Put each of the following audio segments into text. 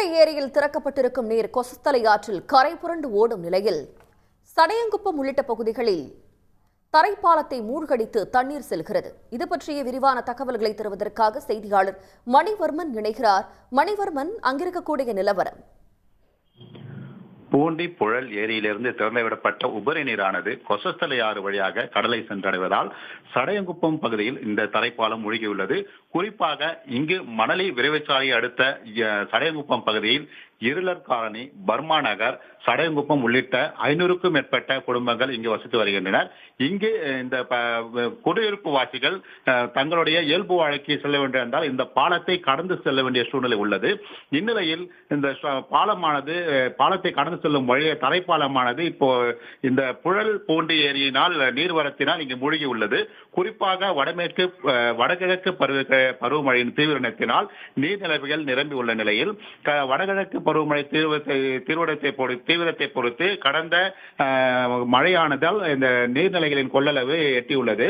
பூண்டி ஏரியில் திறக்கப்பட்டிருக்கும் நீர் கொசஸ்தலை ஆற்றில் கரை புரண்டு ஓடும் நிலையில் சடையங்குப்பம் உள்ளிட்ட பகுதிகளில் தரைப்பாலத்தை மூழ்கடித்து தண்ணீர் செல்கிறது. இது பற்றிய விரிவான தகவல்களை தருவதற்காக செய்தியாளர் மணிவர்மன் இணைகிறார். மணிவர்மன், அங்கிருக்கக்கூடிய நிலவரம். பூண்டி புழல் ஏரியிலிருந்து திறந்துவிடப்பட்ட உபரி நீரானது கொசஸ்தலை ஆறு வழியாக கடலை சென்றடைவதால் சடையங்குப்பம் பகுதியில் இந்த தரைப்பாலம் மூழ்கியுள்ளது. குறிப்பாக இங்கு மணலி விரைவுச்சாலையை அடுத்த சடையங்குப்பம் பகுதியில் இருளர் காலனி, பர்மா நகர், சடையங்குப்பம் உள்ளிட்ட 500க்கும் மேற்பட்ட குடும்பங்கள் இங்கு வசித்து வருகின்றனர். இங்கு இந்த குடியிருப்பு வாசிகள் தங்களுடைய இயல்பு வாழ்க்கையை செல்ல வேண்டும் என்றால் இந்த பாலத்தை கடந்து செல்ல வேண்டிய சூழ்நிலை உள்ளது. இந்நிலையில் இந்த பாலத்தை கடந்து செல்லும் வழியை தரைப்பாலமானது இப்போ இந்த புழல் பூண்டி ஏரியினால் நீர்வரத்தினால் இங்கு மூழ்கி உள்ளது. குறிப்பாக வடகிழக்கு பருவமழையின் தீவிரத்தினால் நீர்நிலைகள் நிரம்பி உள்ள நிலையில் வடகிழக்கு பருவமழை தீவிரத்தை பொறுத்து கடந்த மழையானதால் இந்த நீர்நிலைகளின் கொள்ளளவு எட்டியுள்ளது.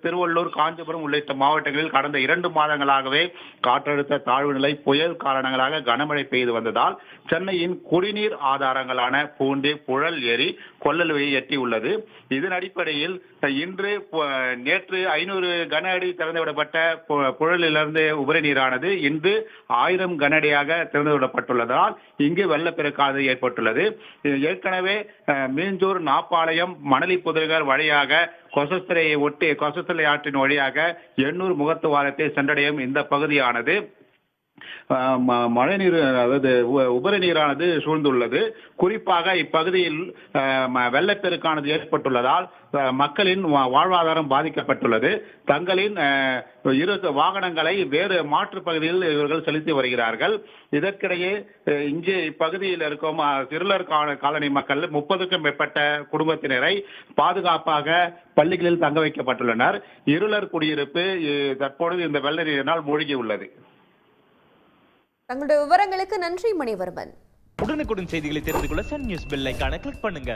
திருவள்ளூர், காஞ்சிபுரம் உள்ளிட்ட மாவட்டங்களில் கடந்த 2 மாதங்களாகவே காற்றழுத்த தாழ்வு நிலை, புயல் காரணங்களாக கனமழை பெய்து வந்ததால் சென்னையின் குடிநீர் ஆதாரங்களான பூண்டி, புழல் ஏரி கொள்ளளவை எட்டியுள்ளது. இதன் அடிப்படையில் நேற்று 500 கன அடி திறந்துவிடப்பட்ட புழலிலிருந்து உபரி நீரானது இன்று 1000 கன அடியாக திறந்துவிடப்பட்டுள்ளதால் இங்கு வெள்ளப்பெருக்கானது ஏற்பட்டுள்ளது. ஏற்கனவே மீஞ்சூர், நாப்பாளையம், மணலி புதர்கள் வழியாக கொசஸ்தலை ஆற்றின் வழியாக எண்ணூர் முகத்துவாரத்தை சென்றடையும் இந்த பகுதியானது மழைநீர், அதாவது உபரி நீரானது சூழ்ந்துள்ளது. குறிப்பாக இப்பகுதியில் வெள்ளப்பெருக்கானது ஏற்பட்டுள்ளதால் மக்களின் வாழ்வாதாரம் பாதிக்கப்பட்டுள்ளது. தங்களின் வாகனங்களை வேறு மாற்று பகுதியில் இவர்கள் செலுத்தி வருகிறார்கள். இதற்கிடையே இங்கே இப்பகுதியில் இருக்கும் இருளர் காலனி மக்கள் 30க்கும் மேற்பட்ட குடும்பத்தினரை பாதுகாப்பாக பள்ளிகளில் தங்க வைக்கப்பட்டுள்ளனர். இருளர் குடியிருப்பு தற்பொழுது இந்த வெள்ள நீரினால் மூழ்கி உள்ளது. தங்களுடைய விவரங்களுக்கு நன்றி மணிவர்மன். உடனுக்குடன் செய்திகளை தெரிந்து கொள்ள சன் நியூஸ் பெல் ஐகானை கிளிக் பண்ணுங்க.